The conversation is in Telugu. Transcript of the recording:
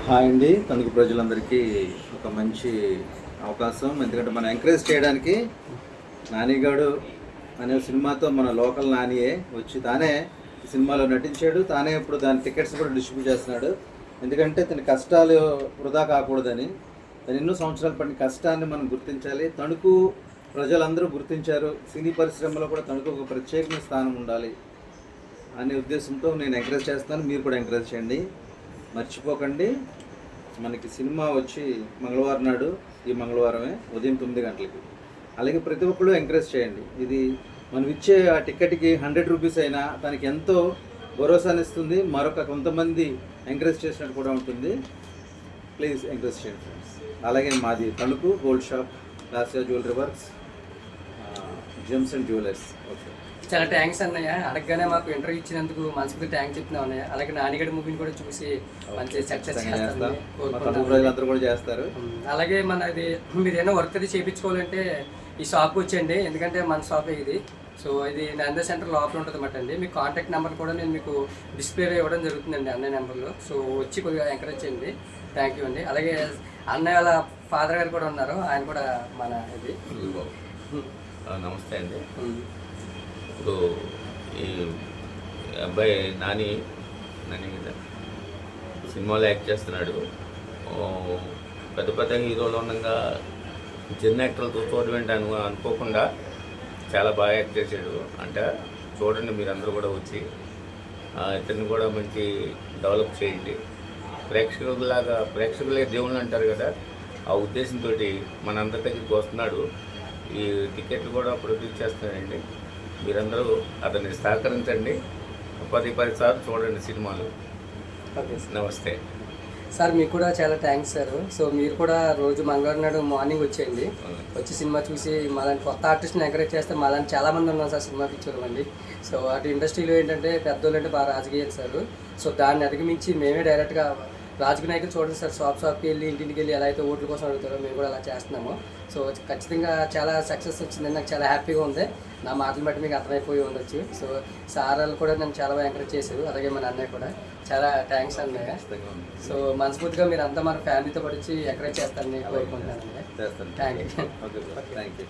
హాయ్ అండి. తణుకు ప్రజలందరికీ ఒక మంచి అవకాశం. ఎందుకంటే మనం ఎంకరేజ్ చేయడానికి నానిగాడు అనే సినిమాతో మన లోకల్ నానియే వచ్చి తానే ఈ సినిమాలో నటించాడు. తానే ఇప్పుడు దాని టికెట్స్ కూడా డిస్ట్రిబ్యూట్ చేస్తున్నాడు. ఎందుకంటే తన కష్టాలు వృధా కాకూడదని. తను ఎన్నో సంవత్సరాలు పడిన కష్టాన్ని మనం గుర్తించాలి. తణుకు ప్రజలందరూ గుర్తించారు. సినీ పరిశ్రమలో కూడా తణుకు ఒక ప్రత్యేకమైన స్థానం ఉండాలి అనే ఉద్దేశంతో నేను ఎంకరేజ్ చేస్తాను. మీరు కూడా ఎంకరేజ్ చేయండి. మర్చిపోకండి. మనకి సినిమా వచ్చి మంగళవారం నాడు, ఈ మంగళవారమే ఉదయం 9 గంటలకి. అలాగే ప్రతి ఒక్కరు ఎంకరేజ్ చేయండి. ఇది మనం ఇచ్చే ఆ టికెట్కి 100 రూపీస్ అయినా తనకి ఎంతో భరోసాని ఇస్తుంది. మరొక కొంతమంది ఎంకరేజ్ చేసినట్టు కూడా ఉంటుంది. ప్లీజ్ ఎంకరేజ్ చేయండి ఫ్రెండ్స్. అలాగే మాది తణుకు గోల్డ్ షాప్, లాసియా jewellery works, gems and jewellers. Okay, చాలా థ్యాంక్స్ అన్నయ్య. అడగగానే మాకు ఇంటర్వ్యూ ఇచ్చినందుకు మనసుకు థ్యాంక్స్ చెప్తున్నాం అన్నయ్య. అలాగే నానిగడి మూవీని కూడా చూసి మంచి సక్సెస్ ప్రజలందరూ కూడా చేస్తారు. అలాగే మన ఇది మీరు ఏమైనా వర్క్ అది చేయించుకోవాలంటే ఈ షాప్కి వచ్చేయండి. ఎందుకంటే మన షాపే ఇది. సో ఇది నంద సెంటర్ లోపల ఉంటుంది అన్నమాట అండి. మీ కాంటాక్ట్ నెంబర్ కూడా నేను మీకు డిస్ప్లేలో ఇవ్వడం జరుగుతుందండి, అన్నయ్య నెంబర్లో. సో వచ్చి కొద్దిగా ఎంకరేజ్ చేయండి. థ్యాంక్ యూ అండి. అలాగే అన్నయ్య వాళ్ళ ఫాదర్ గారు కూడా ఉన్నారు, ఆయన కూడా మన ఇది. నమస్తే అండి. ఇప్పుడు ఈ అబ్బాయి నాని సినిమాలో యాక్ట్ చేస్తున్నాడు. పెద్ద పెద్ద హీరోలు ఉండగా చిన్న యాక్టర్లతో చూడవేంటి అనుకోకుండా చాలా బాగా యాక్ట్ చేశాడు. అంటే చూడండి, మీరందరూ కూడా వచ్చి ఇతన్ని కూడా మంచి డెవలప్ చేయండి. ప్రేక్షకులే దేవుళ్ళు అంటారు కదా, ఆ ఉద్దేశంతో మనందరి దగ్గరికి వస్తున్నాడు. ఈ టికెట్లు కూడా ప్రొడ్యూస్ చేస్తున్నాడండి. మీరందరూ అతన్ని సహకరించండి. 10 సార్లు చూడండి సినిమాలు. ఓకే నమస్తే సార్. మీకు కూడా చాలా థ్యాంక్స్ సార్. సో మీరు కూడా రోజు మంగళవారం నాడు మార్నింగ్ వచ్చేయండి. వచ్చి సినిమా చూసి మాలాంటి కొత్త ఆర్టిస్ట్ని ఎంకరేజ్ చేస్తే మాలాంటి చాలామంది ఉన్నాం సార్ సినిమా పిక్చర్ అండి. సో అటు ఇండస్ట్రీలో ఏంటంటే పెద్దోళ్ళు అంటే బాగా రాజకీయాలు సార్. సో దాన్ని అధిగమించి మేమే డైరెక్ట్గా రాజకీయ నాయకులు చూడండి సార్, షాప్కి వెళ్ళి ఇంటింటికి వెళ్ళి ఎలా అయితే ఓట్ల కోసం అడుగుతారో మేము కూడా అలా చేస్తున్నాము. సో ఖచ్చితంగా చాలా సక్సెస్ వచ్చిందని నాకు చాలా హ్యాపీగా ఉంది. నా మాటలు బట్టి మీకు అర్థమైపోయి ఉండొచ్చు. సో సార్ వాళ్ళు కూడా నన్ను చాలా బాగా ఎంకరేజ్ చేశారు. అలాగే మన అన్నయ్య కూడా చాలా థ్యాంక్స్ అన్నయ్య. సో మనస్ఫూర్తిగా మీరు అంతా మన ఫ్యామిలీతో పడి వచ్చి ఎంకరేజ్ చేస్తారని కోరుకుంటున్నాను అన్నయ్య. Thank you.